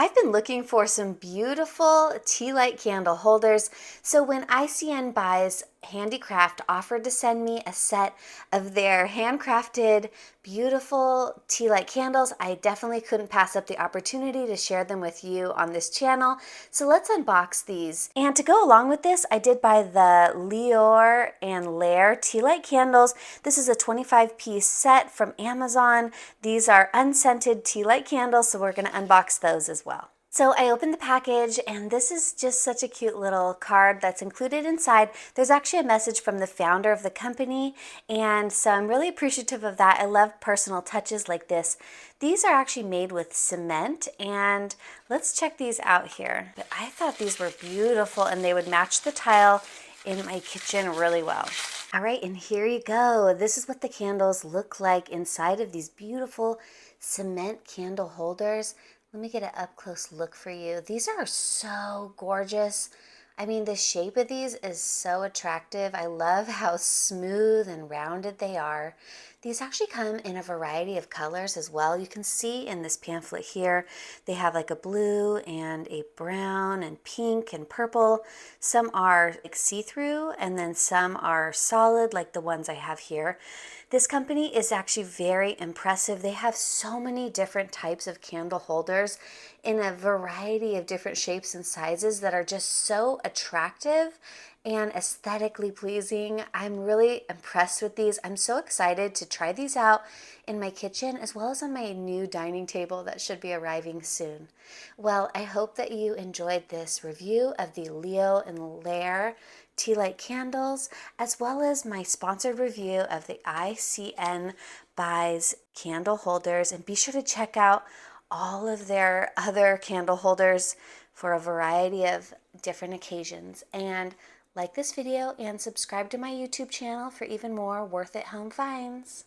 I've been looking for some beautiful tea light candle holders, so when ICN Buys Handicraft offered to send me a set of their handcrafted beautiful tea light candles, I definitely couldn't pass up the opportunity to share them with you on this channel. So let's unbox these. And to go along with this, I did buy the Lior and Lair tea light candles. This is a 25-piece set from Amazon. These are unscented tea light candles, so we're going to unbox those as well. So I opened the package, and this is just such a cute little card that's included inside. There's actually a message from the founder of the company, and so I'm really appreciative of that. I love personal touches like this. These are actually made with cement, and let's check these out here. But I thought these were beautiful, and they would match the tile in my kitchen really well. All right, and here you go. This is what the candles look like inside of these beautiful cement candle holders. Let me get an up-close look for you. These are so gorgeous. I mean, the shape of these is so attractive. I love how smooth and rounded they are. These actually come in a variety of colors as well. You can see in this pamphlet here, they have like a blue and a brown and pink and purple. Some are like see-through, and then some are solid like the ones I have here. This company is actually very impressive. They have so many different types of candle holders in a variety of different shapes and sizes that are just so attractive and aesthetically pleasing. I'm really impressed with these. I'm so excited to try these out in my kitchen as well as on my new dining table that should be arriving soon. Well, I hope that you enjoyed this review of the Leo and Lair tea light candles, as well as my sponsored review of the ICN Buys candle holders. And be sure to check out all of their other candle holders for a variety of different occasions. And like this video and subscribe to my YouTube channel for even more worth it home finds.